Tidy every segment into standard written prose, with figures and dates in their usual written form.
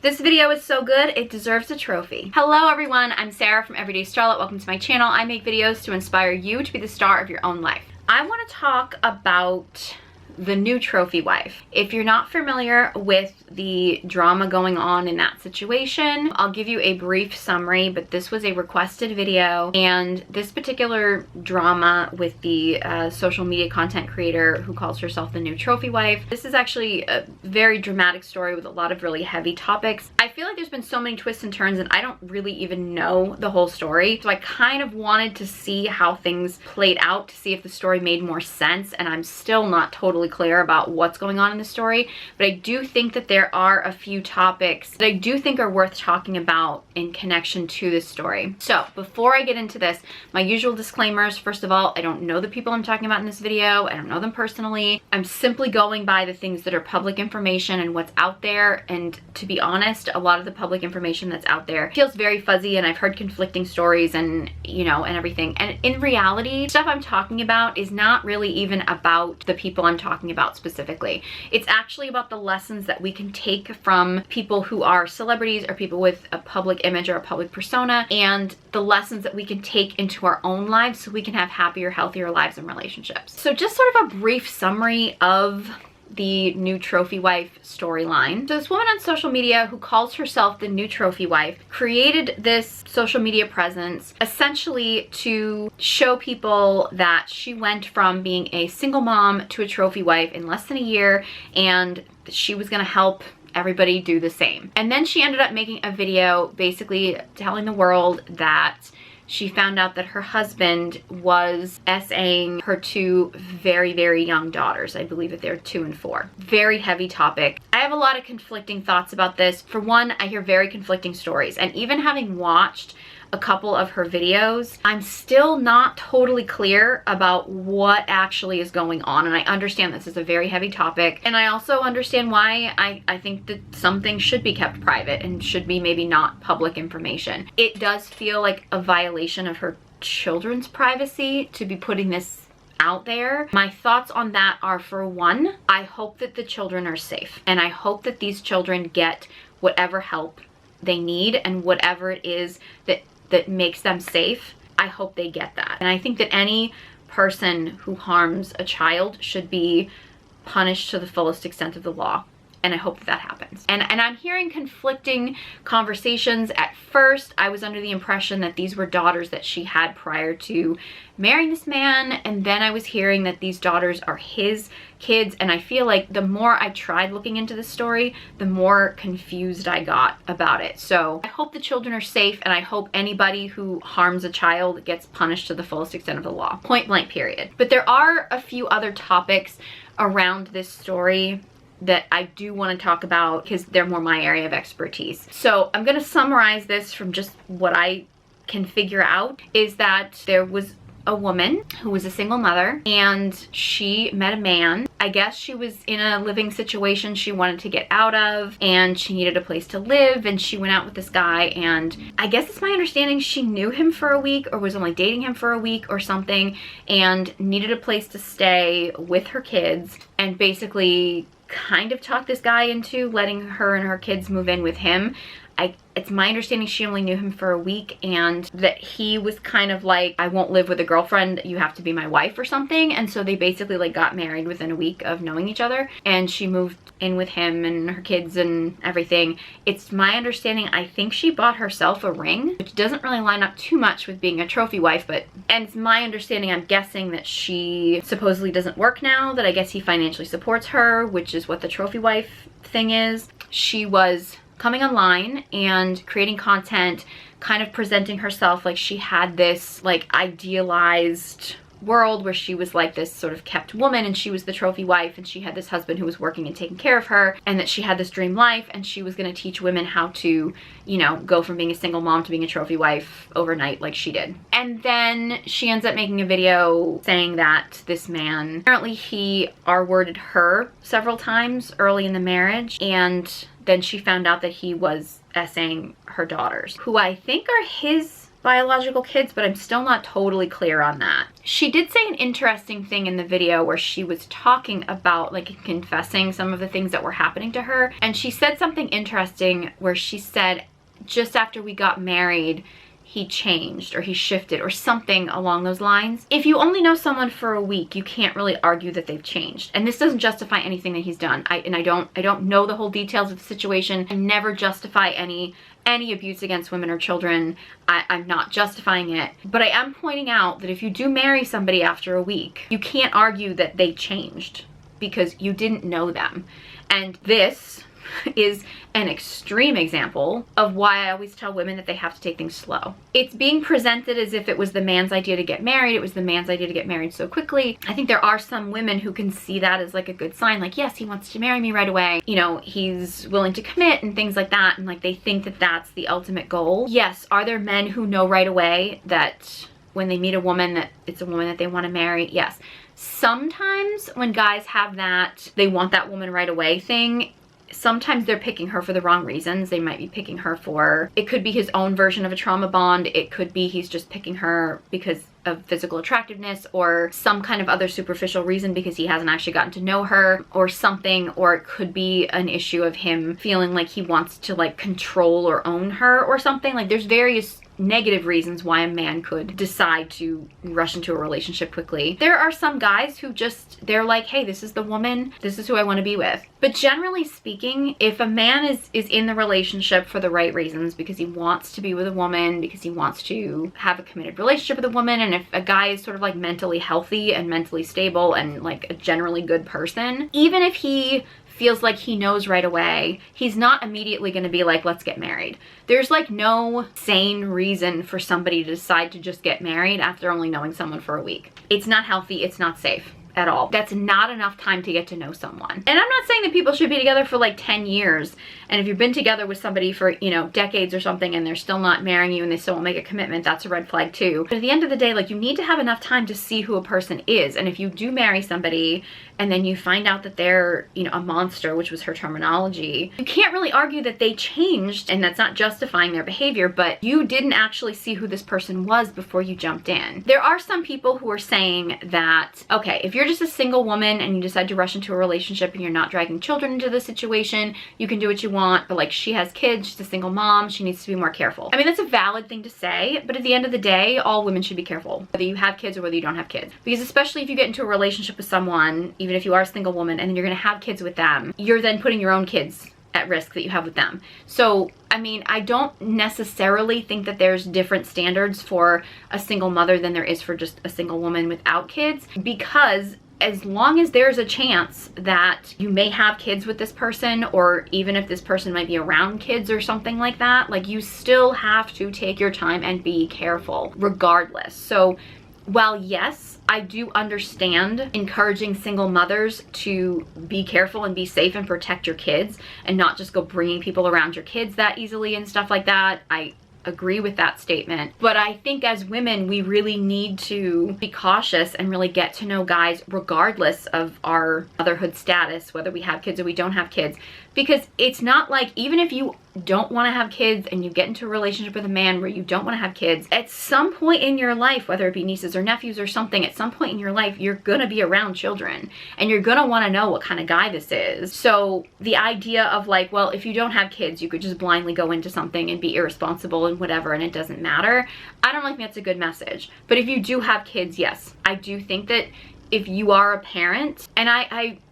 This video is so good, it deserves a trophy. Hello everyone, I'm Sarah from Everyday Starlet. Welcome to my channel. I make videos to inspire you to be the star of your own life. I want to talk about the new trophy wife. If you're not familiar with the drama going on in that situation, I'll give you a brief summary, but this was a requested video, and this particular drama with the social media content creator who calls herself the new trophy wife, this is actually a very dramatic story with a lot of really heavy topics. I feel like there's been so many twists and turns and I don't really even know the whole story, so I kind of wanted to see how things played out to see if the story made more sense, and I'm still not totally clear about what's going on in the story, but I do think that there are a few topics that I do think are worth talking about in connection to this story. So before I get into this, my usual disclaimers. First of all, I don't know the people I'm talking about in this video. I don't know them personally. I'm simply going by the things that are public information and what's out there, and to be honest, a lot of the public information that's out there feels very fuzzy, and I've heard conflicting stories and and everything, and in reality, stuff I'm talking about is not really even about the people I'm talking about specifically. It's actually about the lessons that we can take from people who are celebrities or people with a public image or a public persona, and the lessons that we can take into our own lives so we can have happier, healthier lives and relationships. So just sort of a brief summary of the new trophy wife storyline. So this woman on social media who calls herself the new trophy wife created this social media presence essentially to show people that she went from being a single mom to a trophy wife in less than a year, and she was going to help everybody do the same. And then she ended up making a video basically telling the world that she found out that her husband was SAing her two very, very young daughters. I believe that they're 2 and 4. Very heavy topic. I have a lot of conflicting thoughts about this. For one, I hear very conflicting stories, and even having watched a couple of her videos, I'm still not totally clear about what actually is going on, and I understand this is a very heavy topic, and I also understand why I think that some things should be kept private and should be maybe not public information. It does feel like a violation of her children's privacy to be putting this out there. My thoughts on that are, for one, I hope that the children are safe, and I hope that these children get whatever help they need and whatever it is that makes them safe. I hope they get that. And I think that any person who harms a child should be punished to the fullest extent of the law. And I hope that that happens. And I'm hearing conflicting conversations. At first, I was under the impression that these were daughters that she had prior to marrying this man. And then I was hearing that these daughters are his kids. And I feel like the more I tried looking into the story, the more confused I got about it. So I hope the children are safe, and I hope anybody who harms a child gets punished to the fullest extent of the law. Point blank, period. But there are a few other topics around this story that I do want to talk about because they're more my area of expertise. So I'm going to summarize this from just what I can figure out, is that there was a woman who was a single mother, and she met a man. I guess she was in a living situation she wanted to get out of, and she needed a place to live, and she went out with this guy, and I guess it's my understanding she knew him for a week or was only dating him for a week or something, and needed a place to stay with her kids, and basically kind of talked this guy into letting her and her kids move in with him. It's my understanding she only knew him for a week, and that he was kind of like, I won't live with a girlfriend, you have to be my wife or something. And so they basically like got married within a week of knowing each other, and she moved in with him and her kids and everything. It's my understanding, I think she bought herself a ring, which doesn't really line up too much with being a trophy wife, and it's my understanding, I'm guessing, that she supposedly doesn't work now, that I guess he financially supports her, which is what the trophy wife thing is. She was coming online and creating content, kind of presenting herself like she had this like idealized world where she was like this sort of kept woman, and she was the trophy wife, and she had this husband who was working and taking care of her, and that she had this dream life, and she was going to teach women how to, go from being a single mom to being a trophy wife overnight like she did. And then she ends up making a video saying that this man, apparently he R-worded her several times early in the marriage, and then she found out that he was essaying her daughters, who I think are his biological kids, but I'm still not totally clear on that. She did say an interesting thing in the video where she was talking about, like, confessing some of the things that were happening to her. And she said something interesting where she said, just after we got married, he changed or he shifted or something along those lines. If you only know someone for a week, you can't really argue that they've changed. And this doesn't justify anything that he's done. I don't know the whole details of the situation. I never justify any abuse against women or children. I'm not justifying it. But I am pointing out that if you do marry somebody after a week, you can't argue that they changed because you didn't know them. And this is an extreme example of why I always tell women that they have to take things slow. It's being presented as if it was the man's idea to get married. It was the man's idea to get married so quickly. I think there are some women who can see that as like a good sign. Like, yes, he wants to marry me right away. You know, he's willing to commit and things like that. And like, they think that that's the ultimate goal. Yes, are there men who know right away that when they meet a woman that it's a woman that they want to marry? Yes. Sometimes when guys have that, they want that woman right away thing, sometimes they're picking her for the wrong reasons. They might be picking her for, it could be his own version of a trauma bond. It could be he's just picking her because of physical attractiveness or some kind of other superficial reason because he hasn't actually gotten to know her or something. Or it could be an issue of him feeling like he wants to like control or own her or something. Like, there's various negative reasons why a man could decide to rush into a relationship quickly. There are some guys who just, they're like, hey, this is the woman, this is who I want to be with. But generally speaking, if a man is in the relationship for the right reasons, because he wants to be with a woman, because he wants to have a committed relationship with a woman, and if a guy is sort of like mentally healthy and mentally stable and like a generally good person, even if he feels like he knows right away, he's not immediately going to be like, let's get married. There's like no sane reason for somebody to decide to just get married after only knowing someone for a week. It's not healthy. It's not safe at all. That's not enough time to get to know someone. And I'm not saying that people should be together for like 10 years. And if you've been together with somebody for, you know, decades or something and they're still not marrying you and they still won't make a commitment, that's a red flag too. But at the end of the day, like, you need to have enough time to see who a person is. And if you do marry somebody and then you find out that they're, you know, a monster, which was her terminology, you can't really argue that they changed, and that's not justifying their behavior, but you didn't actually see who this person was before you jumped in. There are some people who are saying that, okay, if you're just a single woman and you decide to rush into a relationship and you're not dragging children into the situation, you can do what you want, but like, she has kids, she's a single mom, she needs to be more careful. I mean, that's a valid thing to say, but at the end of the day, all women should be careful, whether you have kids or whether you don't have kids. Because especially if you get into a relationship with someone, even if you are a single woman, and then you're gonna have kids with them, you're then putting your own kids at risk that you have with them. So, I mean, I don't necessarily think that there's different standards for a single mother than there is for just a single woman without kids, because as long as there's a chance that you may have kids with this person, or even if this person might be around kids or something like that, like, you still have to take your time and be careful regardless. So while yes, I do understand encouraging single mothers to be careful and be safe and protect your kids and not just go bringing people around your kids that easily and stuff like that, I agree with that statement. But I think as women, we really need to be cautious and really get to know guys regardless of our motherhood status, whether we have kids or we don't have kids. Because it's not like, even if you don't want to have kids and you get into a relationship with a man where you don't want to have kids, at some point in your life, whether it be nieces or nephews or something, at some point in your life, you're gonna be around children and you're gonna want to know what kind of guy this is. So the idea of like, well, if you don't have kids, you could just blindly go into something and be irresponsible and whatever, and it doesn't matter, I don't think that's a good message. But if you do have kids, yes, I do think that if you are a parent, and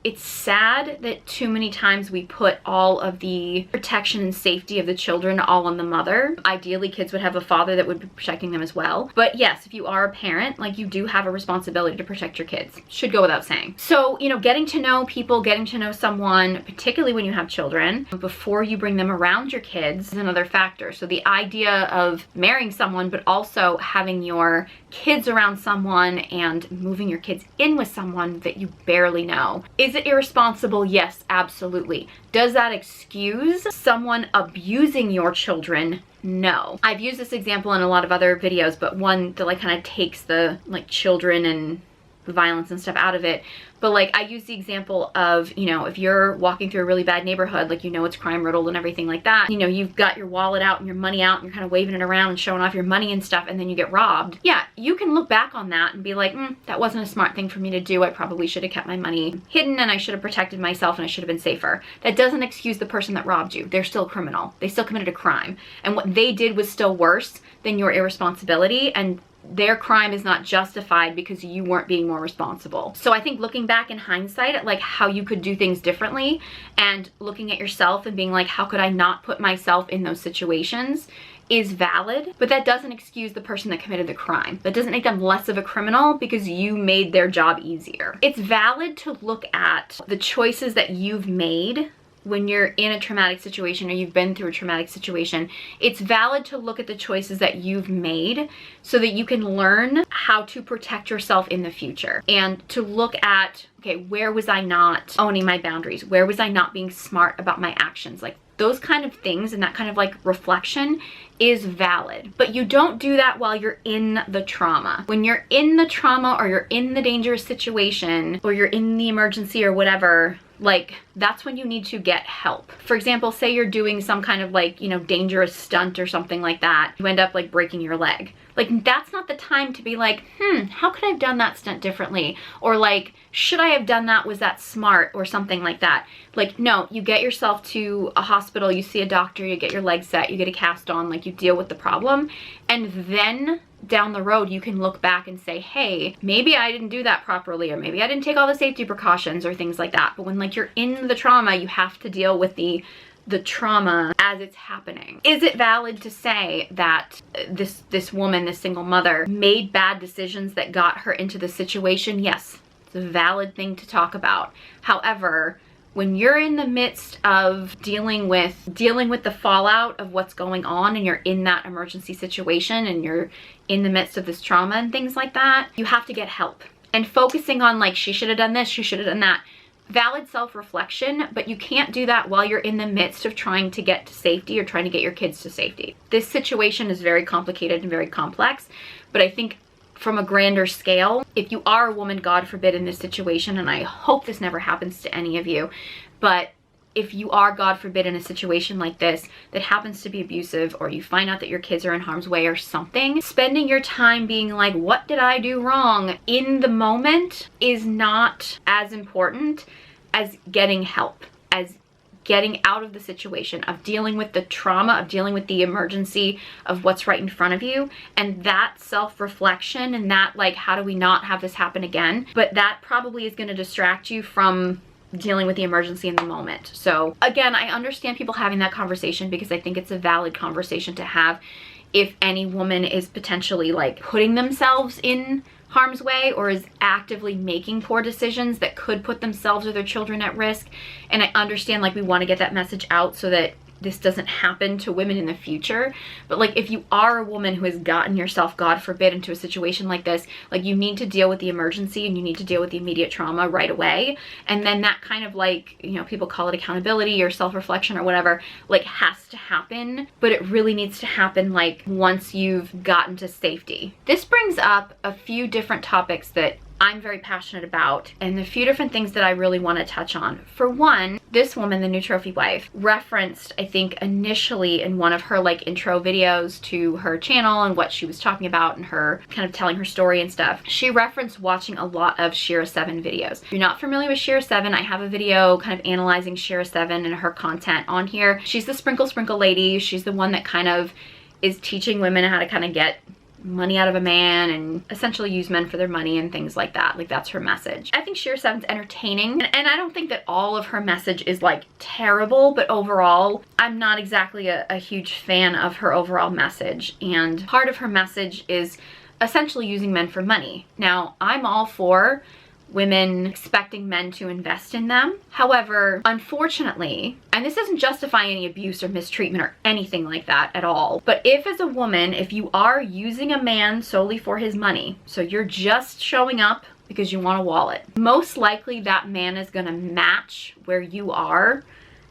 it's sad that too many times we put all of the protection and safety of the children all on the mother. Ideally, kids would have a father that would be protecting them as well. But yes, if you are a parent, like, you do have a responsibility to protect your kids. Should go without saying. So, you know, getting to know people, getting to know someone, particularly when you have children, before you bring them around your kids is another factor. So the idea of marrying someone, but also having your kids around someone and moving your kids in with someone that you barely know. Is it irresponsible? Yes, absolutely. Does that excuse someone abusing your children? No. I've used this example in a lot of other videos, but one that like kind of takes the like children and violence and stuff out of it. But like, I use the example of, you know, if you're walking through a really bad neighborhood, like, you know, it's crime riddled and everything like that, you know, you've got your wallet out and your money out and you're kind of waving it around and showing off your money and stuff, and then you get robbed. Yeah, you can look back on that and be like, that wasn't a smart thing for me to do. I probably should have kept my money hidden and I should have protected myself and I should have been safer. That doesn't excuse the person that robbed you. They're still a criminal. They still committed a crime. And what they did was still worse than your irresponsibility, and their crime is not justified because you weren't being more responsible. So I think looking back in hindsight at like how you could do things differently, and looking at yourself and being like, how could I not put myself in those situations, is valid, but that doesn't excuse the person that committed the crime. That doesn't make them less of a criminal because you made their job easier. It's valid to look at the choices that you've made when you're in a traumatic situation or you've been through a traumatic situation. It's valid to look at the choices that you've made so that you can learn how to protect yourself in the future, and to look at, okay, where was I not owning my boundaries? Where was I not being smart about my actions? Like, those kind of things and that kind of like reflection is valid. But you don't do that while you're in the trauma. When you're in the trauma or you're in the dangerous situation or you're in the emergency or whatever, like, that's when you need to get help. For example, say you're doing some kind of like, you know, dangerous stunt or something like that. You end up like breaking your leg. Like, that's not the time to be like, how could I have done that stunt differently? Or like, should I have done that? Was that smart? Or something like that. Like, no, you get yourself to a hospital, you see a doctor, you get your leg set, you get a cast on, like, you deal with the problem. And then down the road, you can look back and say, hey, maybe I didn't do that properly, or maybe I didn't take all the safety precautions or things like that. But when like you're in the trauma, you have to deal with the trauma as it's happening. Is it valid to say that this woman, this single mother, made bad decisions that got her into the situation? Yes, it's a valid thing to talk about. However, when you're in the midst of dealing with the fallout of what's going on, and you're in that emergency situation and you're in the midst of this trauma and things like that, you have to get help. And focusing on like, she should have done this, she should have done that. Valid self-reflection, but you can't do that while you're in the midst of trying to get to safety or trying to get your kids to safety. This situation is very complicated and very complex, but I think from a grander scale, if you are a woman, God forbid, in this situation, and I hope this never happens to any of you, but if you are, God forbid, in a situation like this that happens to be abusive, or you find out that your kids are in harm's way or something, spending your time being like, what did I do wrong, in the moment is not as important as getting help, as getting out of the situation, of dealing with the trauma, of dealing with the emergency of what's right in front of you. And that self-reflection and that like, how do we not have this happen again? But that probably is going to distract you from dealing with the emergency in the moment. So again, I understand people having that conversation because I think it's a valid conversation to have if any woman is potentially like putting themselves in harm's way or is actively making poor decisions that could put themselves or their children at risk. And I understand like we want to get that message out so that this doesn't happen to women in the future. But like, if you are a woman who has gotten yourself, God forbid, into a situation like this, like, you need to deal with the emergency and you need to deal with the immediate trauma right away. And then that kind of like, you know, people call it accountability or self-reflection or whatever, like, has to happen. But it really needs to happen like once you've gotten to safety. This brings up a few different topics that I'm very passionate about, and a few different things that I really want to touch on. For one, this woman, the new trophy wife, referenced, I think initially in one of her like intro videos to her channel and what she was talking about and her kind of telling her story and stuff, she referenced watching a lot of Shera7 videos. If you're not familiar with Shera7, I have a video kind of analyzing Shera7 and her content on here. She's the sprinkle lady. She's the one that kind of is teaching women how to kind of get money out of a man and essentially use men for their money and things like that. Like, that's her message. I think Shera7's entertaining, and I don't think that all of her message is like terrible, but overall I'm not exactly a huge fan of her overall message. And part of her message is essentially using men for money. Now, I'm all for women expecting men to invest in them. However, unfortunately, and this doesn't justify any abuse or mistreatment or anything like that at all, but if as a woman, if you are using a man solely for his money, so you're just showing up because you want a wallet, most likely that man is gonna match where you are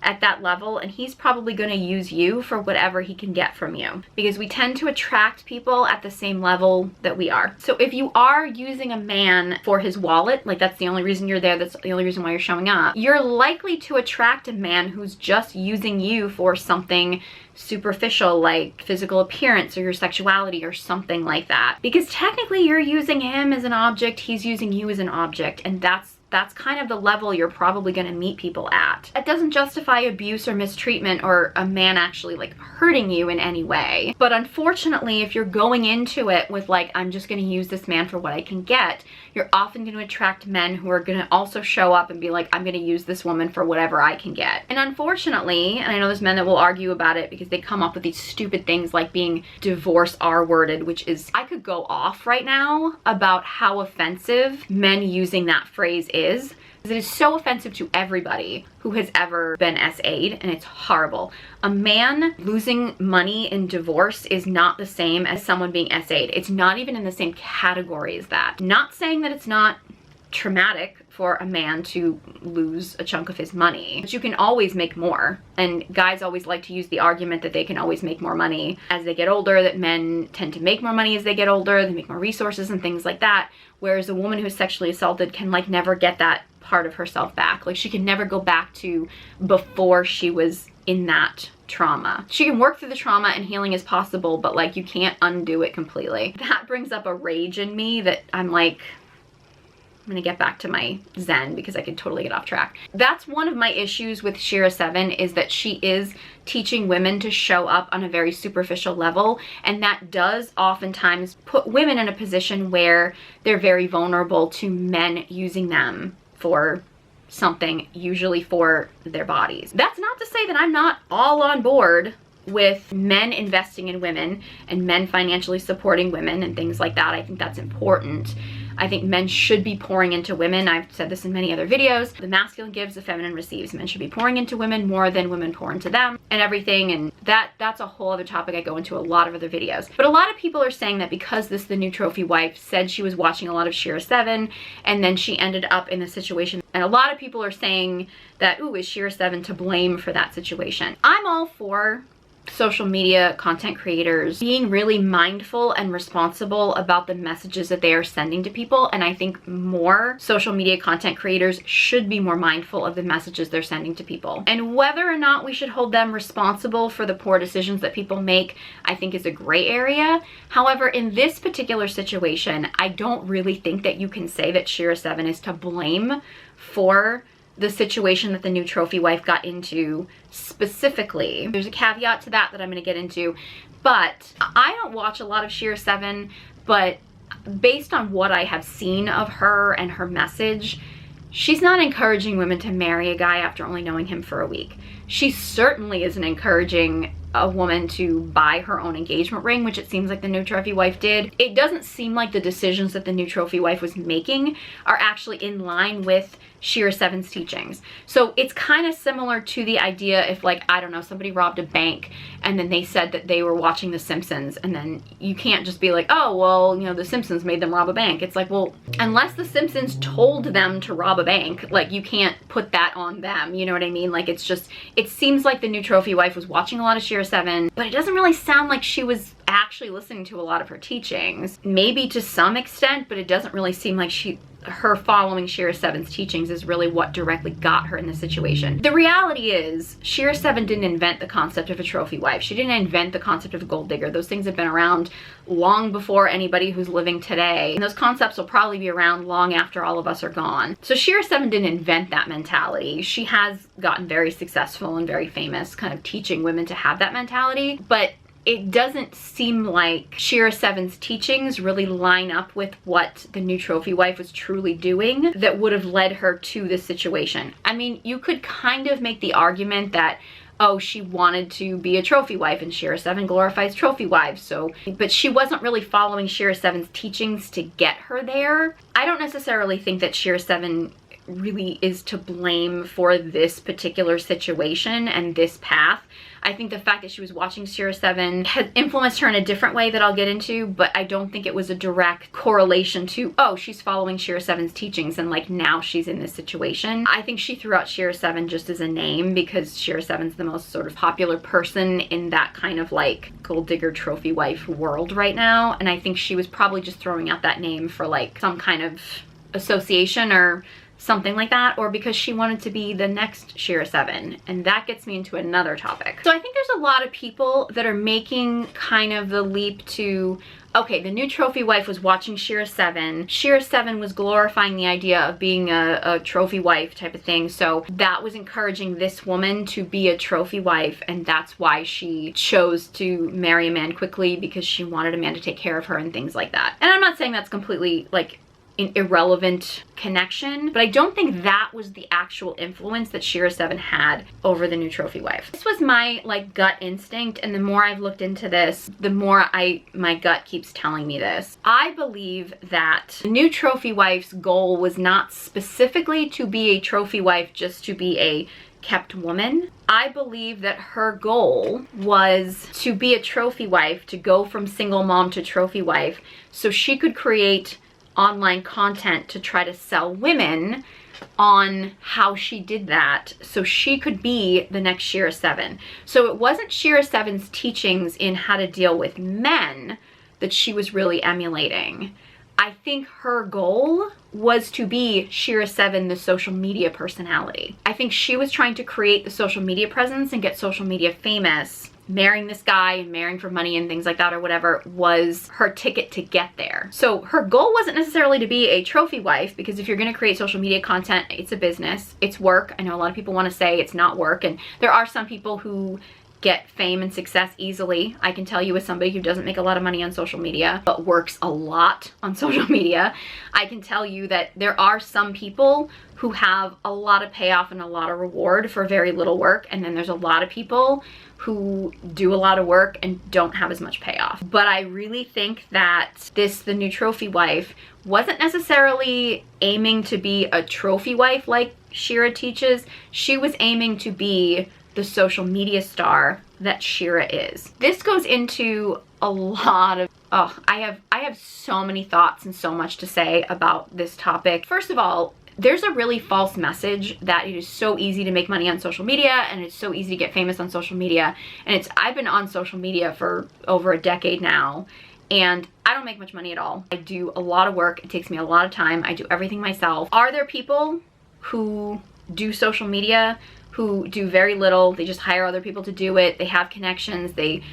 at that level, and he's probably going to use you for whatever he can get from you, because we tend to attract people at the same level that we are. So if you are using a man for his wallet, like that's the only reason you're there, that's the only reason why you're showing up, you're likely to attract a man who's just using you for something superficial, like physical appearance or your sexuality or something like that, because technically you're using him as an object, he's using you as an object, and that's kind of the level you're probably going to meet people at. It doesn't justify abuse or mistreatment or a man actually like hurting you in any way. But unfortunately, if you're going into it with like, I'm just going to use this man for what I can get, you're often going to attract men who are going to also show up and be like, I'm going to use this woman for whatever I can get. And unfortunately, and I know there's men that will argue about it because they come up with these stupid things like being divorce R-worded, which is, I could go off right now about how offensive men using that phrase is. It is so offensive to everybody who has ever been SA'd, and it's horrible. A man losing money in divorce is not the same as someone being SA'd. It's not even in the same category as that. Not saying that it's not traumatic for a man to lose a chunk of his money, but you can always make more. And guys always like to use the argument that they can always make more money as they get older, that men tend to make more money as they get older, they make more resources and things like that, whereas a woman who's sexually assaulted can like never get that part of herself back. Like she can never go back to before she was in that trauma. She can work through the trauma and healing is possible, but like you can't undo it completely. That brings up a rage in me that I'm like, I'm gonna get back to my zen because I could totally get off track. That's one of my issues with Shera7, is that she is teaching women to show up on a very superficial level, and that does oftentimes put women in a position where they're very vulnerable to men using them for something, usually for their bodies. That's not to say that I'm not all on board with men investing in women and men financially supporting women and things like that. I think that's important. I think men should be pouring into women. I've said this in many other videos. The masculine gives, the feminine receives. Men should be pouring into women more than women pour into them and everything. And that's a whole other topic I go into a lot of other videos. But a lot of people are saying that because the new trophy wife said she was watching a lot of Shera7 and then she ended up in a situation. And a lot of people are saying that, ooh, is Shera7 to blame for that situation? I'm all for social media content creators being really mindful and responsible about the messages that they are sending to people, and I think more social media content creators should be more mindful of the messages they're sending to people. And whether or not we should hold them responsible for the poor decisions that people make, I think is a gray area. However, in this particular situation, I don't really think that you can say that Shera7 is to blame for the situation that the new trophy wife got into specifically. There's a caveat to that I'm going to get into, but I don't watch a lot of Shera7, but based on what I have seen of her and her message, she's not encouraging women to marry a guy after only knowing him for a week. She certainly isn't encouraging a woman to buy her own engagement ring, which it seems like the new trophy wife did. It doesn't seem like the decisions that the new trophy wife was making are actually in line with Shera7's teachings. So it's kind of similar to the idea if, like, I don't know, somebody robbed a bank and then they said that they were watching The Simpsons, and then you can't just be like, oh, well, you know, The Simpsons made them rob a bank. It's like, well, unless The Simpsons told them to rob a bank, like, you can't put that on them, you know what I mean? Like, it's just, it seems like the new trophy wife was watching a lot of Shera7, but it doesn't really sound like she was actually listening to a lot of her teachings. Maybe to some extent, but it doesn't really seem like her following Shera7's teachings is really what directly got her in this situation. The reality is, Shera7 didn't invent the concept of a trophy wife. She didn't invent the concept of a gold digger. Those things have been around long before anybody who's living today. And those concepts will probably be around long after all of us are gone. So Shera7 didn't invent that mentality. She has gotten very successful and very famous kind of teaching women to have that mentality, but it doesn't seem like Shera7's teachings really line up with what the new trophy wife was truly doing that would have led her to this situation. I mean, you could kind of make the argument that, oh, she wanted to be a trophy wife and Shera7 glorifies trophy wives, so, but she wasn't really following Shera7's teachings to get her there. I don't necessarily think that Shera7 really is to blame for this particular situation and this path. I think the fact that she was watching Shera7 has influenced her in a different way that I'll get into, but I don't think it was a direct correlation to, oh, she's following Shera7's teachings and like now she's in this situation. I think she threw out Shera7 just as a name because Shera7's the most sort of popular person in that kind of like gold digger trophy wife world right now. And I think she was probably just throwing out that name for like some kind of association or something like that, or because she wanted to be the next Shera7. And that gets me into another topic. So I think there's a lot of people that are making kind of the leap to, okay, the new trophy wife was watching Shera7. Shera7 was glorifying the idea of being a trophy wife type of thing. So that was encouraging this woman to be a trophy wife. And that's why she chose to marry a man quickly, because she wanted a man to take care of her and things like that. And I'm not saying that's completely like an irrelevant connection, but I don't think that was the actual influence that Shera7 had over the new trophy wife. This was my like gut instinct, and the more I've looked into this, the more my gut keeps telling me this. I believe that the new trophy wife's goal was not specifically to be a trophy wife just to be a kept woman. I believe that her goal was to be a trophy wife, to go from single mom to trophy wife, so she could create online content to try to sell women on how she did that so she could be the next Shera7. So it wasn't Shera7's teachings in how to deal with men that she was really emulating. I think her goal was to be Shera7, the social media personality. I think she was trying to create the social media presence and get social media famous. Marrying this guy and marrying for money and things like that or whatever was her ticket to get there. So her goal wasn't necessarily to be a trophy wife, because if you're going to create social media content, it's a business, it's work. I know a lot of people want to say it's not work, and there are some people who get fame and success easily. I can tell you, as somebody who doesn't make a lot of money on social media but works a lot on social media, I can tell you that there are some people who have a lot of payoff and a lot of reward for very little work, and then there's a lot of people who do a lot of work and don't have as much payoff. But I really think that the new trophy wife, wasn't necessarily aiming to be a trophy wife like Shera teaches. She was aiming to be the social media star that Shera is. This goes into a lot of, I have so many thoughts and so much to say about this topic. First of all, there's a really false message that it is so easy to make money on social media and it's so easy to get famous on social media. And I've been on social media for over a decade now, and I don't make much money at all. I do a lot of work. It takes me a lot of time. I do everything myself. Are there people who do social media who do very little? They just hire other people to do it. They have connections. They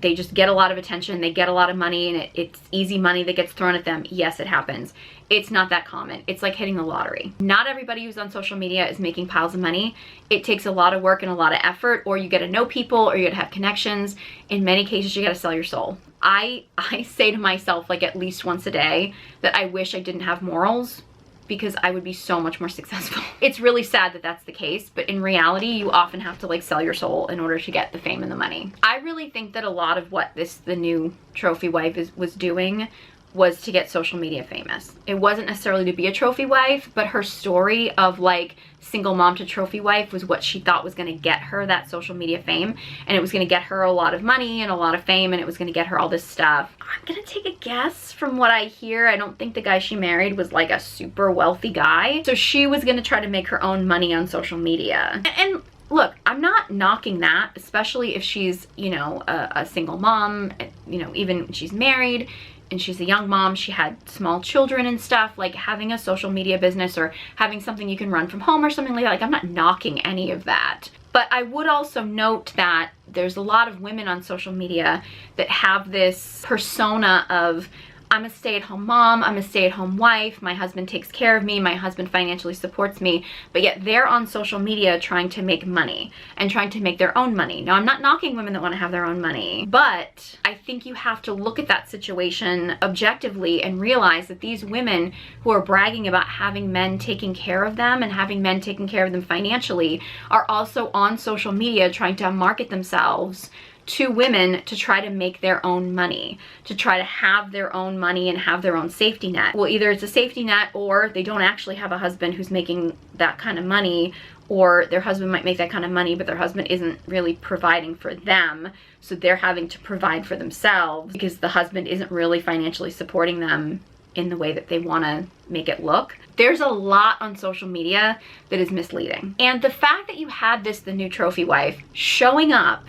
just get a lot of attention. They get a lot of money, and it's easy money that gets thrown at them. Yes, it happens. It's not that common. It's like hitting the lottery. Not everybody who's on social media is making piles of money. It takes a lot of work and a lot of effort, or you gotta know people, or you gotta have connections. In many cases, you gotta sell your soul. I say to myself like at least once a day that I wish I didn't have morals, because I would be so much more successful. It's really sad that that's the case, but in reality, you often have to like sell your soul in order to get the fame and the money. I really think that a lot of what the new trophy wife was doing was to get social media famous. It wasn't necessarily to be a trophy wife, but her story of like single mom to trophy wife was what she thought was going to get her that social media fame, and it was going to get her a lot of money and a lot of fame, and it was going to get her all this stuff. I'm going to take a guess from what I hear. I don't think the guy she married was like a super wealthy guy. So she was going to try to make her own money on social media. And look, I'm not knocking that, especially if she's, you know, a single mom, you know, even when she's married and she's a young mom, she had small children and stuff. Like having a social media business or having something you can run from home or something like that, like I'm not knocking any of that. But I would also note that there's a lot of women on social media that have this persona of, I'm a stay-at-home mom, I'm a stay-at-home wife, my husband takes care of me, my husband financially supports me, but yet they're on social media trying to make money and trying to make their own money. Now, I'm not knocking women that want to have their own money, but I think you have to look at that situation objectively and realize that these women who are bragging about having men taking care of them and having men taking care of them financially are also on social media trying to market themselves to women to try to make their own money, to try to have their own money and have their own safety net. Well, either it's a safety net or they don't actually have a husband who's making that kind of money, or their husband might make that kind of money, but their husband isn't really providing for them. So they're having to provide for themselves because the husband isn't really financially supporting them in the way that they want to make it look. There's a lot on social media that is misleading. And the fact that you had the new trophy wife, showing up,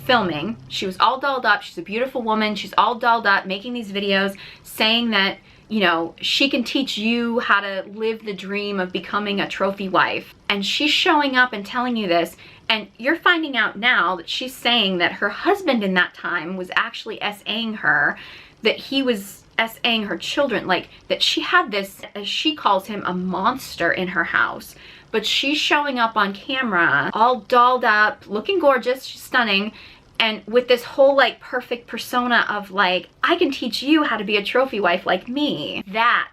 filming, she was all dolled up, she's a beautiful woman, she's all dolled up, making these videos, saying that, you know, she can teach you how to live the dream of becoming a trophy wife. And she's showing up and telling you this, and you're finding out now that she's saying that her husband in that time was actually SAing her, that he was SAing her children, like that she had this, as she calls him, a monster in her house. But she's showing up on camera all dolled up, looking gorgeous, she's stunning, and with this whole like perfect persona of like, I can teach you how to be a trophy wife like me. That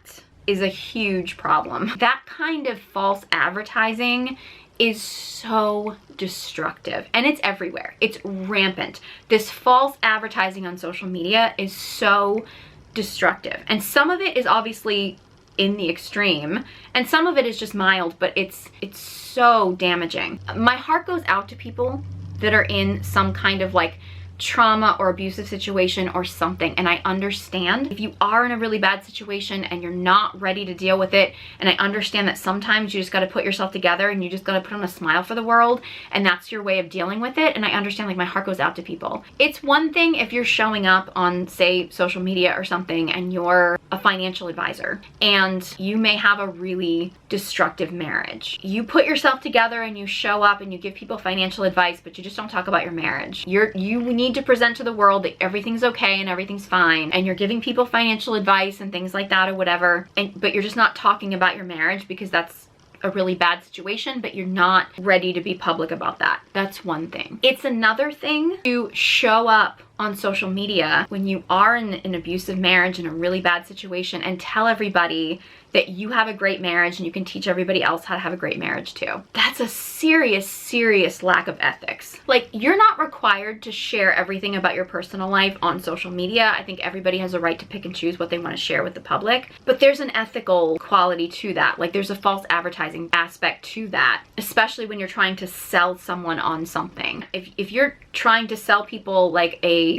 is a huge problem. That kind of false advertising is so destructive, and it's everywhere. It's rampant. This false advertising on social media is so destructive, and some of it is obviously in the extreme, and some of it is just mild, but it's so damaging. My heart goes out to people that are in some kind of like trauma or abusive situation or something, and I understand if you are in a really bad situation and you're not ready to deal with it, and I understand that sometimes you just got to put yourself together and you just got to put on a smile for the world, and that's your way of dealing with it, and I understand, like, my heart goes out to people. It's one thing if you're showing up on, say, social media or something and you're a financial advisor and you may have a really destructive marriage. You put yourself together and you show up and you give people financial advice, but you just don't talk about your marriage. You need to present to the world that everything's okay and everything's fine, and you're giving people financial advice and things like that or whatever, but you're just not talking about your marriage because that's a really bad situation, but you're not ready to be public about that. That's one thing. It's another thing to show up on social media when you are in an abusive marriage, in a really bad situation, and tell everybody that you have a great marriage and you can teach everybody else how to have a great marriage too. That's a serious, serious lack of ethics. Like, you're not required to share everything about your personal life on social media. I think everybody has a right to pick and choose what they want to share with the public, but there's an ethical quality to that. Like, there's a false advertising aspect to that, especially when you're trying to sell someone on something. If you're trying to sell people like a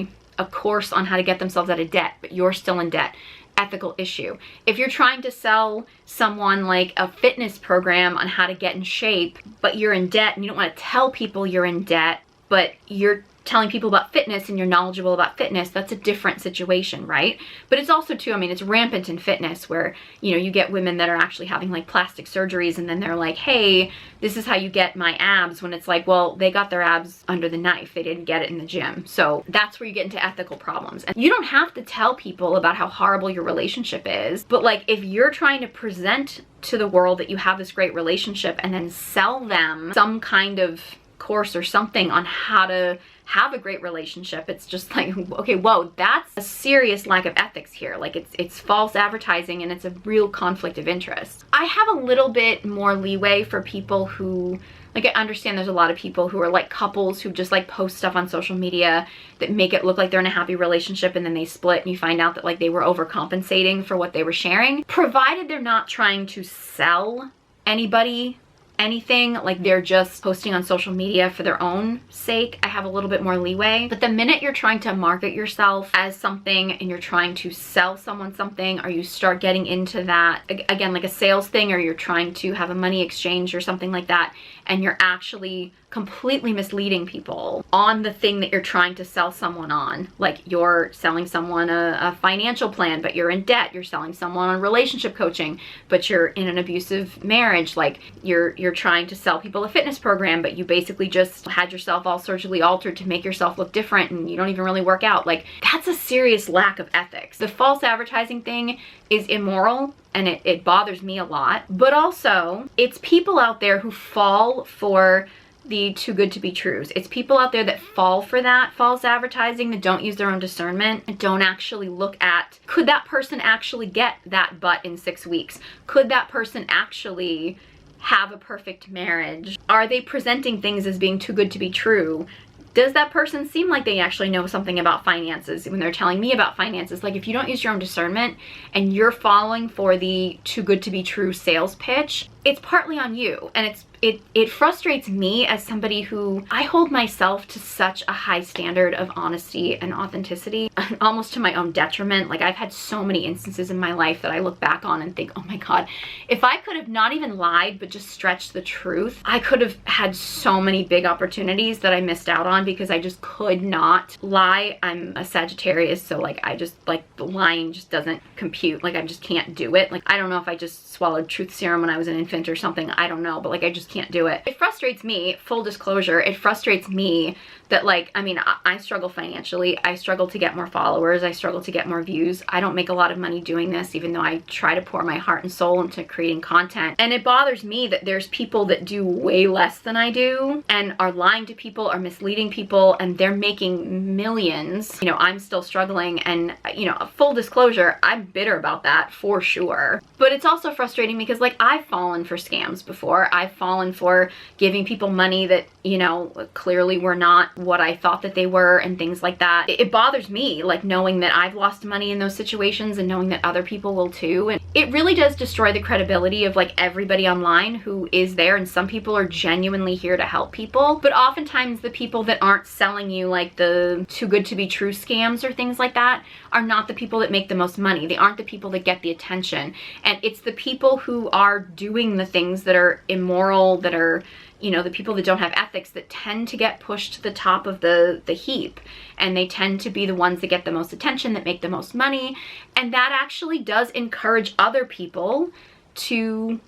course on how to get themselves out of debt, but you're still in debt, ethical issue. If you're trying to sell someone like a fitness program on how to get in shape, but you're in debt and you don't want to tell people you're in debt, but you're telling people about fitness and you're knowledgeable about fitness, that's a different situation, right? But it's also too, I mean, it's rampant in fitness where, you know, you get women that are actually having like plastic surgeries and then they're like, hey, this is how you get my abs, when it's like, well, they got their abs under the knife. They didn't get it in the gym. So that's where you get into ethical problems. And you don't have to tell people about how horrible your relationship is, but like, if you're trying to present to the world that you have this great relationship and then sell them some kind of course or something on how to have a great relationship, it's just like, okay, whoa, that's a serious lack of ethics here. Like, it's false advertising and it's a real conflict of interest. I have a little bit more leeway for people who, like, I understand there's a lot of people who are like couples who just like post stuff on social media that make it look like they're in a happy relationship and then they split and you find out that like they were overcompensating for what they were sharing, provided they're not trying to sell anybody anything, like they're just posting on social media for their own sake, I have a little bit more leeway. But the minute you're trying to market yourself as something and you're trying to sell someone something, or you start getting into that, again, like a sales thing, or you're trying to have a money exchange or something like that, and you're actually completely misleading people on the thing that you're trying to sell someone on. Like, you're selling someone a financial plan, but you're in debt. You're selling someone on relationship coaching, but you're in an abusive marriage. Like, you're trying to sell people a fitness program, but you basically just had yourself all surgically altered to make yourself look different and you don't even really work out. Like, that's a serious lack of ethics. The false advertising thing is immoral, and it bothers me a lot. But also, it's people out there who fall for the too good to be trues. It's people out there that fall for that false advertising, that don't use their own discernment, and don't actually look at, could that person actually get that butt in 6 weeks? Could that person actually have a perfect marriage? Are they presenting things as being too good to be true Does that person seem like they actually know something about finances when they're telling me about finances? Like, if you don't use your own discernment and you're falling for the too good to be true sales pitch, it's partly on you. And it frustrates me as somebody who, I hold myself to such a high standard of honesty and authenticity, almost to my own detriment. Like, I've had so many instances in my life that I look back on and think, oh my God, if I could have not even lied, but just stretched the truth, I could have had so many big opportunities that I missed out on because I just could not lie. I'm a Sagittarius, so like, I just, like, the lying just doesn't compute. Like, I just can't do it. Like, I don't know if I just swallowed truth serum when I was an infant or something, I don't know, but like, I just can't do it. It frustrates me, full disclosure, it frustrates me that, like, I mean, I struggle financially. I struggle to get more followers. I struggle to get more views. I don't make a lot of money doing this, even though I try to pour my heart and soul into creating content. And it bothers me that there's people that do way less than I do and are lying to people, are misleading people, and they're making millions. You know, I'm still struggling, and, you know, full disclosure, I'm bitter about that for sure. But it's also frustrating because, like, I've fallen for scams before. I've fallen for giving people money that, you know, clearly were not what I thought that they were and things like that. It bothers me, like, knowing that I've lost money in those situations and knowing that other people will too. And it really does destroy the credibility of, like, everybody online who is there. And some people are genuinely here to help people, but oftentimes the people that aren't selling you, like, the too good to be true scams or things like that are not the people that make the most money. They aren't the people that get the attention. And it's the people who are doing the things that are immoral, that are, you know, the people that don't have ethics, that tend to get pushed to the top of the heap. And they tend to be the ones that get the most attention, that make the most money. And that actually does encourage other people to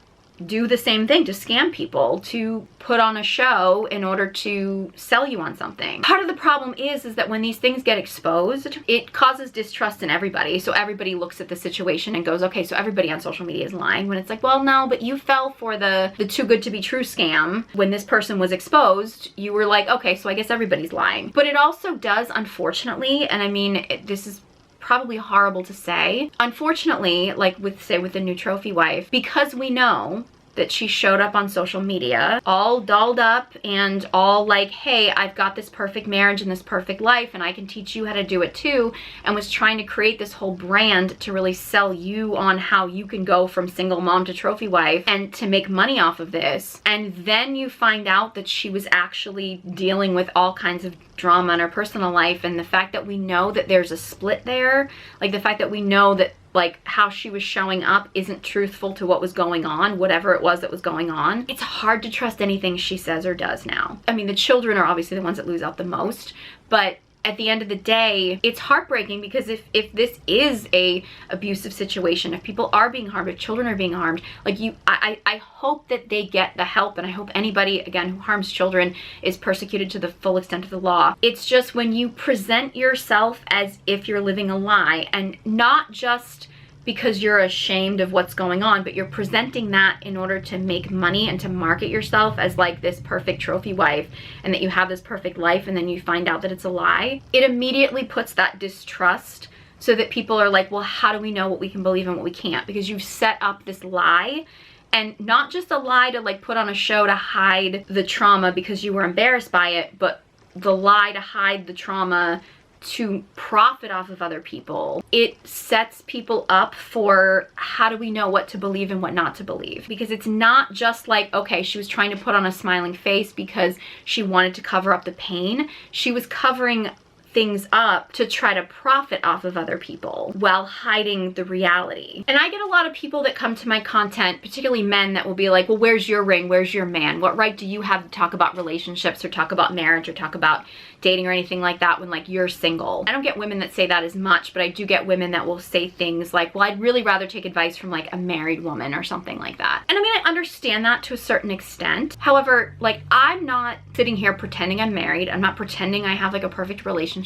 do the same thing, to scam people, to put on a show in order to sell you on something. Part of the problem is that when these things get exposed, it causes distrust in everybody. So everybody looks at the situation and goes, okay, so everybody on social media is lying, when it's like, well, no, but you fell for the too good to be true scam. When this person was exposed, you were like, okay, so I guess everybody's lying. But it also does, unfortunately, and I mean, this is probably horrible to say. Unfortunately, like with, say, with the new trophy wife, because we know that she showed up on social media all dolled up and all like, hey, I've got this perfect marriage and this perfect life and I can teach you how to do it too, and was trying to create this whole brand to really sell you on how you can go from single mom to trophy wife and to make money off of this. And then you find out that she was actually dealing with all kinds of drama in her personal life, and the fact that we know that there's a split there, like the fact that we know that, like, how she was showing up isn't truthful to what was going on, whatever it was that was going on. It's hard to trust anything she says or does now. I mean, the children are obviously the ones that lose out the most, but at the end of the day, it's heartbreaking because if this is a abusive situation, if people are being harmed, if children are being harmed, like I hope that they get the help, and I hope anybody, again, who harms children is persecuted to the full extent of the law. It's just when you present yourself as if you're living a lie, and not just because you're ashamed of what's going on, but you're presenting that in order to make money and to market yourself as like this perfect trophy wife and that you have this perfect life, and then you find out that it's a lie. It immediately puts that distrust, so that people are like, well, how do we know what we can believe and what we can't? Because you've set up this lie, and not just a lie to like put on a show to hide the trauma because you were embarrassed by it, but the lie to hide the trauma to profit off of other people. It sets people up for, how do we know what to believe and what not to believe? Because it's not just like, okay, she was trying to put on a smiling face because she wanted to cover up the pain. She was covering things up to try to profit off of other people while hiding the reality. And I get a lot of people that come to my content, particularly men, that will be like, well, where's your ring? Where's your man? What right do you have to talk about relationships or talk about marriage or talk about dating or anything like that when like you're single? I don't get women that say that as much, but I do get women that will say things like, well, I'd really rather take advice from like a married woman or something like that. And I mean, I understand that to a certain extent. However, like, I'm not sitting here pretending I'm married. I'm not pretending I have like a perfect relationship.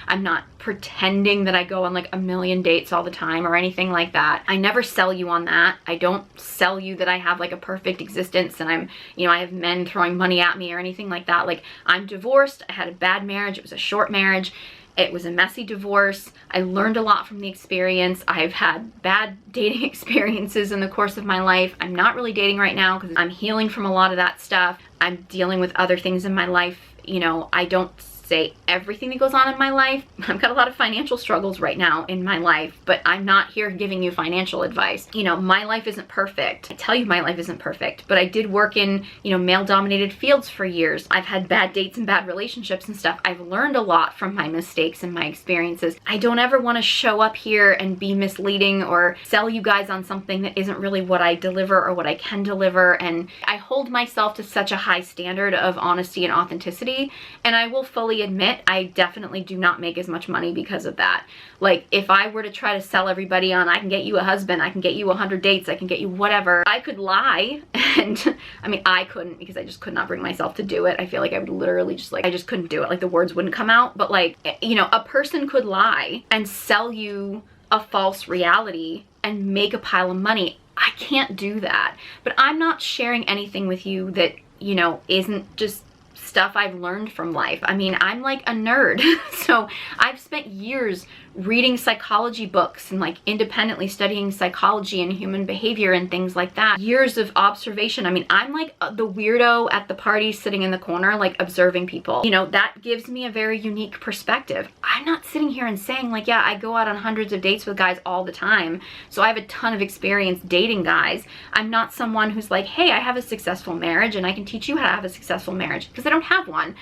I'm not pretending that I go on like a million dates all the time or anything like that. I never sell you on that. I don't sell you that I have like a perfect existence and I'm, you know, I have men throwing money at me or anything like that. Like, I'm divorced. I had a bad marriage. It was a short marriage. It was a messy divorce. I learned a lot from the experience. I've had bad dating experiences in the course of my life. I'm not really dating right now because I'm healing from a lot of that stuff. I'm dealing with other things in my life. You know, I don't say everything that goes on in my life. I've got a lot of financial struggles right now in my life, but I'm not here giving you financial advice. You know, my life isn't perfect. I tell you my life isn't perfect, but I did work in, you know, male-dominated fields for years. I've had bad dates and bad relationships and stuff. I've learned a lot from my mistakes and my experiences. I don't ever want to show up here and be misleading or sell you guys on something that isn't really what I deliver or what I can deliver. And I hold myself to such a high standard of honesty and authenticity. And I will fully admit, I definitely do not make as much money because of that. Like, if I were to try to sell everybody on, I can get you a husband, I can get you 100 dates, I can get you whatever, I could lie. And I mean, I couldn't, because I just could not bring myself to do it. I feel like I would literally just like, I just couldn't do it. Like, the words wouldn't come out. But like, you know, a person could lie and sell you a false reality and make a pile of money. I can't do that. But I'm not sharing anything with you that, you know, isn't just stuff I've learned from life. I mean, I'm like a nerd. So I've spent years reading psychology books and like independently studying psychology and human behavior and things like that. Years of observation. I mean, I'm like the weirdo at the party sitting in the corner, like observing people. You know, that gives me a very unique perspective. I'm not sitting here and saying like, yeah, I go out on hundreds of dates with guys all the time, so I have a ton of experience dating guys. I'm not someone who's like, hey, I have a successful marriage and I can teach you how to have a successful marriage, because I don't have one.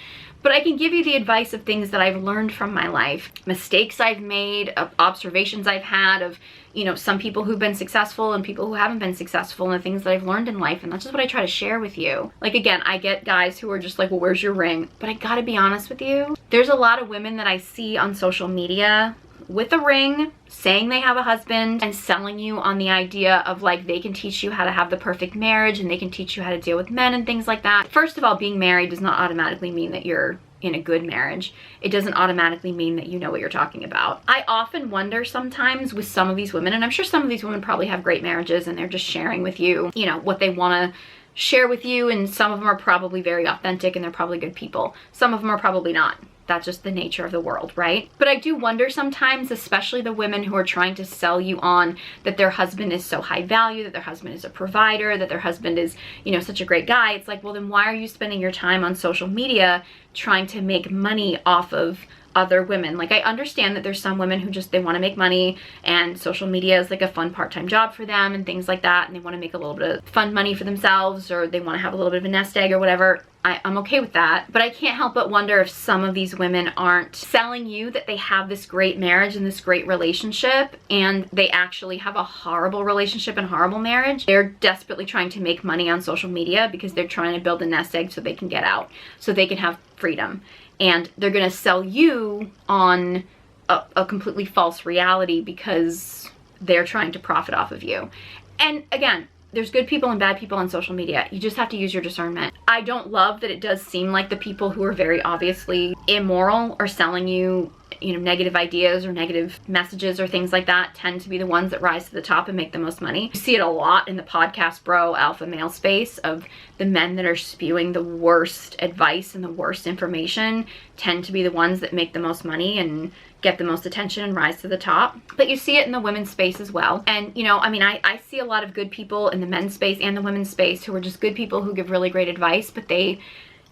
But I can give you the advice of things that I've learned from my life, mistakes I've made, of observations I've had of, you know, some people who've been successful and people who haven't been successful, and the things that I've learned in life. And that's just what I try to share with you. Like, again, I get guys who are just like, well, where's your ring? But I gotta be honest with you. There's a lot of women that I see on social media with a ring, saying they have a husband, and selling you on the idea of like, they can teach you how to have the perfect marriage and they can teach you how to deal with men and things like that. First of all, being married does not automatically mean that you're in a good marriage. It doesn't automatically mean that you know what you're talking about. I often wonder sometimes with some of these women, and I'm sure some of these women probably have great marriages and they're just sharing with you, you know, what they want to share with you, and some of them are probably very authentic and they're probably good people. Some of them are probably not. That's just the nature of the world, right? But I do wonder sometimes, especially the women who are trying to sell you on that their husband is so high value, that their husband is a provider, that their husband is, you know, such a great guy. It's like, well, then why are you spending your time on social media trying to make money off of other women? Like, I understand that there's some women who just, they want to make money and social media is like a fun part-time job for them and things like that, and they want to make a little bit of fun money for themselves, or they want to have a little bit of a nest egg or whatever. I'm okay with that, but I can't help but wonder if some of these women aren't selling you that they have this great marriage and this great relationship, and they actually have a horrible relationship and horrible marriage. They're desperately trying to make money on social media because they're trying to build a nest egg so they can get out, so they can have freedom. And they're gonna sell you on a completely false reality because they're trying to profit off of you. And again, there's good people and bad people on social media. You just have to use your discernment. I don't love that it does seem like the people who are very obviously immoral are selling you, you know, negative ideas or negative messages or things like that tend to be the ones that rise to the top and make the most money. You see it a lot in the podcast bro alpha male space of the men that are spewing the worst advice and the worst information tend to be the ones that make the most money and get the most attention and rise to the top. But you see it in the women's space as well. And, you know, I mean, I see a lot of good people in the men's space and the women's space who are just good people who give really great advice, but they,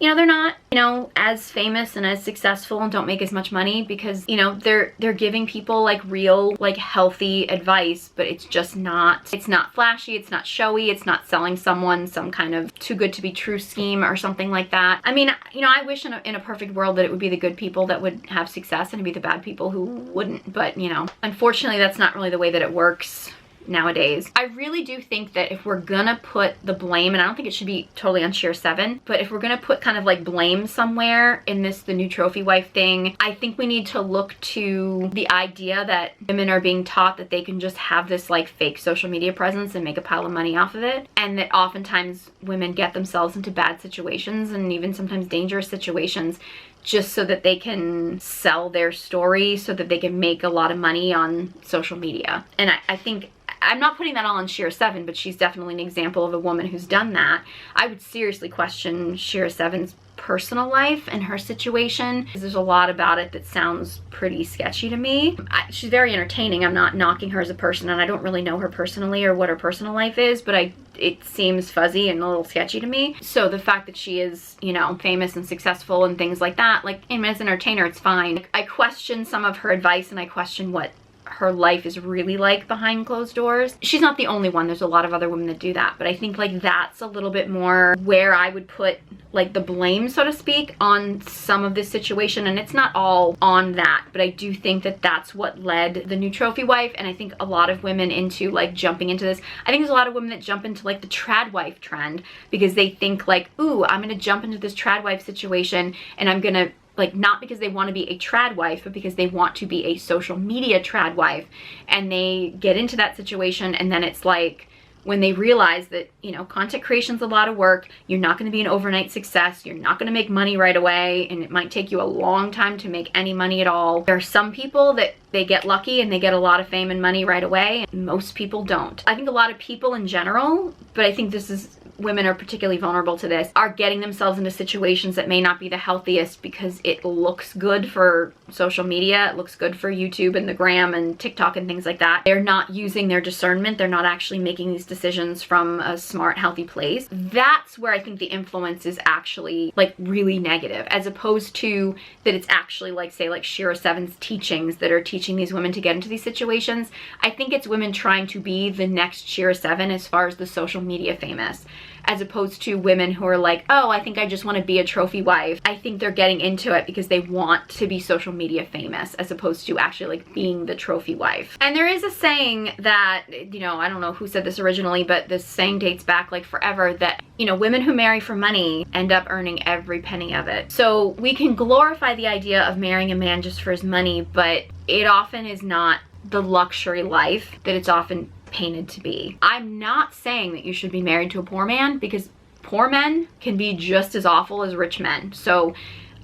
you know, they're not, you know, as famous and as successful and don't make as much money because, you know, they're giving people like real, like healthy advice, but it's just not, it's not flashy, it's not showy, it's not selling someone some kind of too good to be true scheme or something like that. I mean, you know, I wish in a perfect world that it would be the good people that would have success and it'd be the bad people who wouldn't, but, you know, unfortunately that's not really the way that it works nowadays. I really do think that if we're gonna put the blame, and I don't think it should be totally on Shera7, but if we're gonna put kind of like blame somewhere in this, the new trophy wife thing, I think we need to look to the idea that women are being taught that they can just have this like fake social media presence and make a pile of money off of it, and that oftentimes women get themselves into bad situations and even sometimes dangerous situations just so that they can sell their story, so that they can make a lot of money on social media. And I think, I'm not putting that all on Shera7, but she's definitely an example of a woman who's done that. I would seriously question Shera7's personal life and her situation. There's a lot about it that sounds pretty sketchy to me. She's very entertaining. I'm not knocking her as a person, and I don't really know her personally or what her personal life is, but it seems fuzzy and a little sketchy to me. So the fact that she is, you know, famous and successful and things like that, like, as an entertainer, it's fine. I question some of her advice, and I question what her life is really like behind closed doors. She's not the only one. There's a lot of other women that do that, but I think like that's a little bit more where I would put like the blame, so to speak, on some of this situation. And it's not all on that, but I do think that that's what led the new trophy wife. And I think a lot of women into like jumping into this. I think there's a lot of women that jump into like the trad wife trend because they think like, ooh, I'm gonna jump into this trad wife situation, and I'm gonna, like, not because they want to be a trad wife, but because they want to be a social media trad wife. And they get into that situation, and then it's like, when they realize that, you know, content creation's a lot of work, you're not going to be an overnight success, you're not going to make money right away, and it might take you a long time to make any money at all. There are some people that they get lucky and they get a lot of fame and money right away. Most people don't. I think a lot of people in general, but I think this is, women are particularly vulnerable to this, are getting themselves into situations that may not be the healthiest because it looks good for social media, it looks good for YouTube and the gram and TikTok and things like that. They're not using their discernment, they're not actually making these decisions from a smart, healthy place. That's where I think the influence is actually like really negative, as opposed to that it's actually like, say, like Shera7's teachings that are teaching these women to get into these situations. I think it's women trying to be the next Shera7 as far as the social media famous, as opposed to women who are like, oh, I think I just want to be a trophy wife. I think they're getting into it because they want to be social media famous, as opposed to actually like being the trophy wife. And there is a saying that, you know, I don't know who said this originally, but this saying dates back like forever, that, you know, women who marry for money end up earning every penny of it. So we can glorify the idea of marrying a man just for his money, but it often is not the luxury life that it's often painted to be. I'm not saying that you should be married to a poor man, because poor men can be just as awful as rich men. So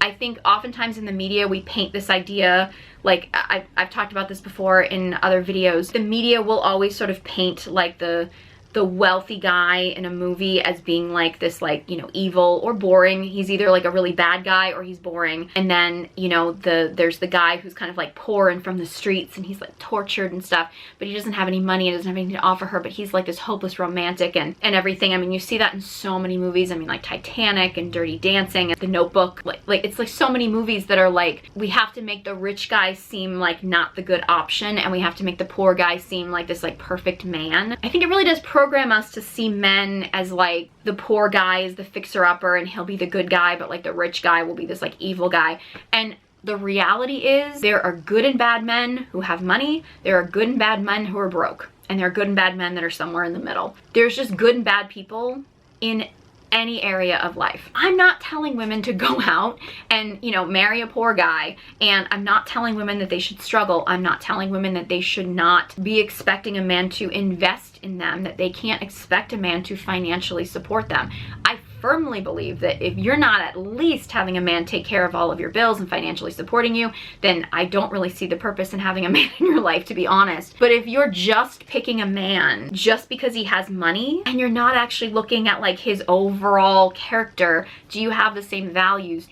I think oftentimes in the media we paint this idea, like I've talked about this before in other videos, the media will always sort of paint like the wealthy guy in a movie as being like this, like, you know, evil or boring. He's either like a really bad guy or he's boring. And then, you know, there's the guy who's kind of like poor and from the streets, and he's like tortured and stuff, but he doesn't have any money and doesn't have anything to offer her, but he's like this hopeless romantic and everything. I mean, you see that in so many movies. I mean, like Titanic and Dirty Dancing and The Notebook. Like it's like so many movies that are like, we have to make the rich guy seem like not the good option, and we have to make the poor guy seem like this like perfect man. I think it really does program us to see men as like the poor guy is the fixer-upper and he'll be the good guy, but like the rich guy will be this like evil guy. And the reality is there are good and bad men who have money, there are good and bad men who are broke, and there are good and bad men that are somewhere in the middle. There's just good and bad people in any area of life. I'm not telling women to go out and, you know, marry a poor guy, and I'm not telling women that they should struggle. I'm not telling women that they should not be expecting a man to invest in them, that they can't expect a man to financially support them. I firmly believe that if you're not at least having a man take care of all of your bills and financially supporting you, then I don't really see the purpose in having a man in your life, to be honest. But if you're just picking a man just because he has money and you're not actually looking at like his overall character, do you have the same values?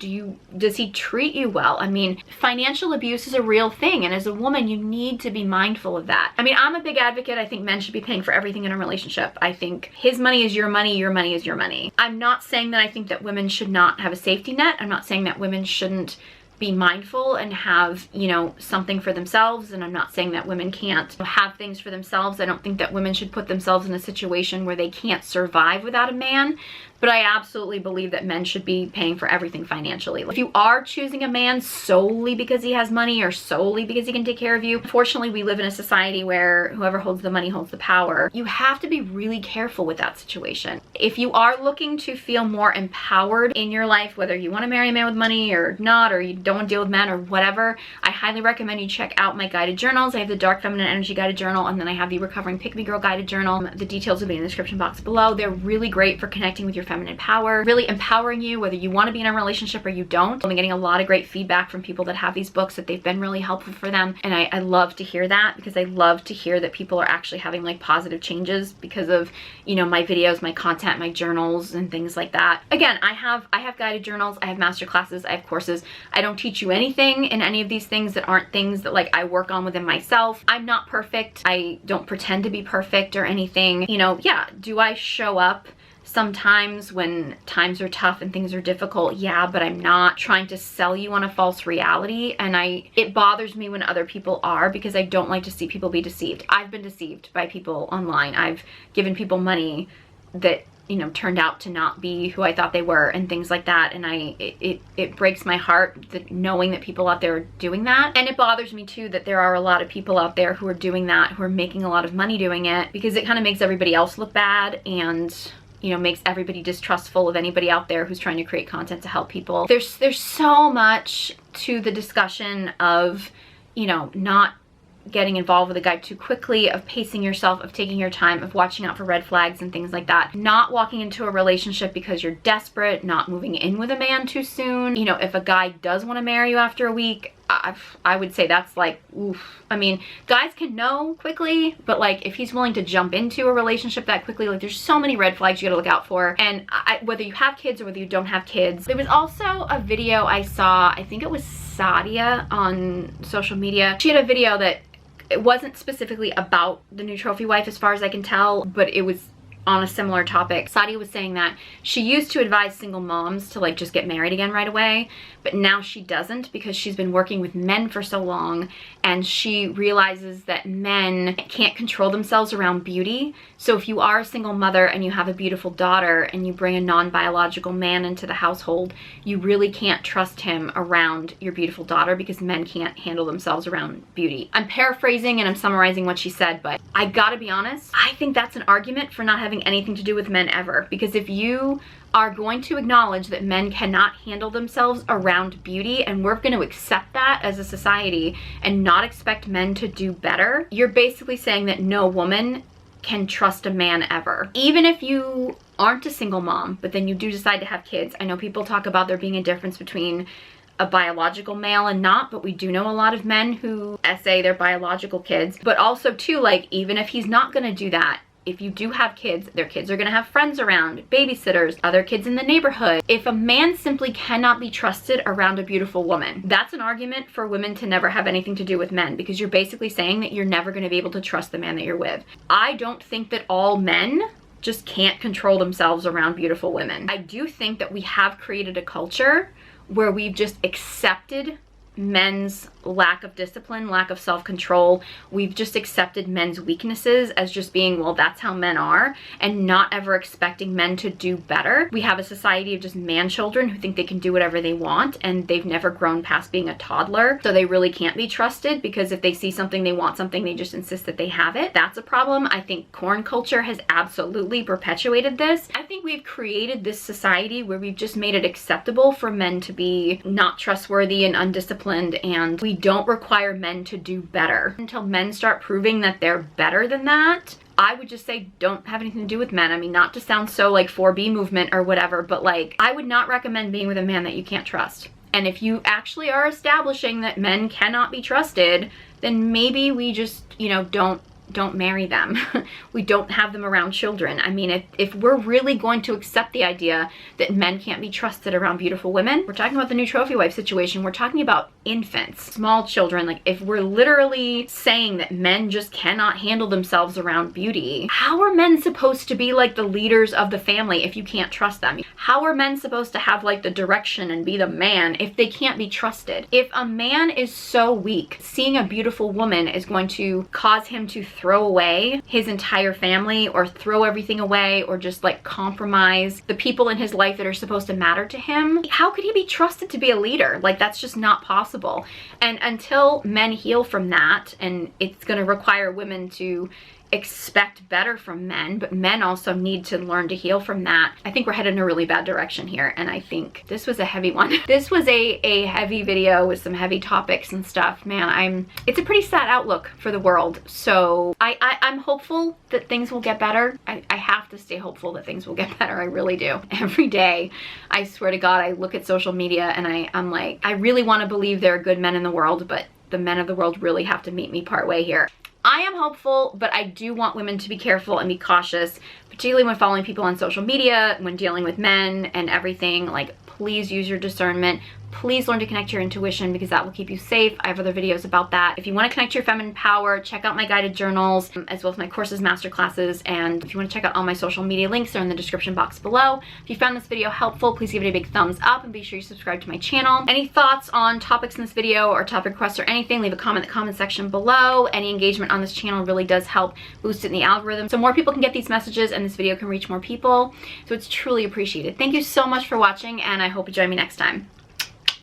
Does he treat you well? I mean, financial abuse is a real thing, and as a woman you need to be mindful of that. I mean, I'm a big advocate. I think men should be paying for everything in a relationship. I think his money is your money is your money. I'm not saying that I think that women should not have a safety net. I'm not saying that women shouldn't be mindful and have, you know, something for themselves, and I'm not saying that women can't have things for themselves. I don't think that women should put themselves in a situation where they can't survive without a man, but I absolutely believe that men should be paying for everything financially. If you are choosing a man solely because he has money or solely because he can take care of you, unfortunately we live in a society where whoever holds the money holds the power. You have to be really careful with that situation. If you are looking to feel more empowered in your life, whether you want to marry a man with money or not, or you don't want to deal with men or whatever, I highly recommend you check out my guided journals. I have the Dark Feminine Energy guided journal, and then I have the Recovering Pick Me Girl guided journal. The details will be in the description box below. They're really great for connecting with your feminine power, really empowering you whether you want to be in a relationship or you don't. I'm getting a lot of great feedback from people that have these books that they've been really helpful for them, and I love to hear that, because I love to hear that people are actually having like positive changes because of, you know, my videos, my content, my journals and things like that. Again, I have guided journals, I have masterclasses, I have courses. I don't teach you anything in any of these things that aren't things that like I work on within myself. I'm not perfect. I don't pretend to be perfect or anything. You know, yeah, do I show up sometimes when times are tough and things are difficult? Yeah, but I'm not trying to sell you on a false reality, and it bothers me when other people are, because I don't like to see people be deceived. I've been deceived by people online. I've given people money that, you know, turned out to not be who I thought they were and things like that, and it breaks my heart that knowing that people out there are doing that. And it bothers me too that there are a lot of people out there who are doing that, who are making a lot of money doing it, because it kind of makes everybody else look bad, and you know, makes everybody distrustful of anybody out there who's trying to create content to help people. There's so much to the discussion of, you know, not getting involved with a guy too quickly, of pacing yourself, of taking your time, of watching out for red flags and things like that. Not walking into a relationship because you're desperate, not moving in with a man too soon. You know, if a guy does want to marry you after a week, I would say that's like, oof. I mean, guys can know quickly, but like if he's willing to jump into a relationship that quickly, like there's so many red flags you gotta look out for. And whether you have kids or whether you don't have kids. There was also a video I saw, I think it was Sadia on social media. She had a video that it wasn't specifically about the new trophy wife as far as I can tell, but it was on a similar topic. Sadia was saying that she used to advise single moms to like just get married again right away, but now she doesn't, because she's been working with men for so long, and she realizes that men can't control themselves around beauty. So if you are a single mother and you have a beautiful daughter and you bring a non-biological man into the household, you really can't trust him around your beautiful daughter, because men can't handle themselves around beauty. I'm paraphrasing and I'm summarizing what she said, but I gotta be honest, I think that's an argument for not having anything to do with men ever. Because if you are going to acknowledge that men cannot handle themselves around beauty, and we're going to accept that as a society and not expect men to do better, you're basically saying that no woman can trust a man ever. Even if you aren't a single mom, but then you do decide to have kids. I know people talk about there being a difference between a biological male and not, but we do know a lot of men who say they're biological kids. But also too, like, even if he's not going to do that, if you do have kids, their kids are going to have friends around, babysitters, other kids in the neighborhood. If a man simply cannot be trusted around a beautiful woman, that's an argument for women to never have anything to do with men, because you're basically saying that you're never going to be able to trust the man that you're with. I don't think that all men just can't control themselves around beautiful women. I do think that we have created a culture where we've just accepted men's lack of discipline, lack of self-control. We've just accepted men's weaknesses as just being, well, that's how men are, and not ever expecting men to do better. We have a society of just man children who think they can do whatever they want, and they've never grown past being a toddler, so they really can't be trusted, because if they see something, they want something, they just insist that they have it. That's a problem. I think corn culture has absolutely perpetuated this. I think we've created this society where we've just made it acceptable for men to be not trustworthy and undisciplined, and we don't require men to do better. Until men start proving that they're better than that, I would just say don't have anything to do with men. I mean, not to sound so like 4B movement or whatever, but like, I would not recommend being with a man that you can't trust. And if you actually are establishing that men cannot be trusted, then maybe we just, you know, don't marry them. We don't have them around children. I mean, if we're really going to accept the idea that men can't be trusted around beautiful women, we're talking about the new trophy wife situation. We're talking about infants, small children. Like, if we're literally saying that men just cannot handle themselves around beauty, how are men supposed to be like the leaders of the family if you can't trust them? How are men supposed to have like the direction and be the man if they can't be trusted? If a man is so weak, seeing a beautiful woman is going to cause him to throw away his entire family, or throw everything away, or just like compromise the people in his life that are supposed to matter to him, how could he be trusted to be a leader? Like, that's just not possible. And until men heal from that, and it's going to require women to, expect better from men, but men also need to learn to heal from that. I think we're headed in a really bad direction here, and I think this was a heavy one. This was a heavy video with some heavy topics and stuff. Man, it's a pretty sad outlook for the world. So I'm hopeful that things will get better. I have to stay hopeful that things will get better. I really do. Every day, I swear to God, I look at social media and I'm like, I really want to believe there are good men in the world, but the men of the world really have to meet me partway here. I am hopeful, but I do want women to be careful and be cautious, particularly when following people on social media, when dealing with men and everything. Like, please use your discernment. Please learn to connect your intuition, because that will keep you safe. I have other videos about that. If you want to connect your feminine power, check out my guided journals, as well as my courses, masterclasses, and if you want to check out all my social media links, they're in the description box below. If you found this video helpful, please give it a big thumbs up and be sure you subscribe to my channel. Any thoughts on topics in this video or topic requests or anything, leave a comment in the comment section below. Any engagement on this channel really does help boost it in the algorithm, so more people can get these messages and this video can reach more people. So it's truly appreciated. Thank you so much for watching, and I hope you join me next time.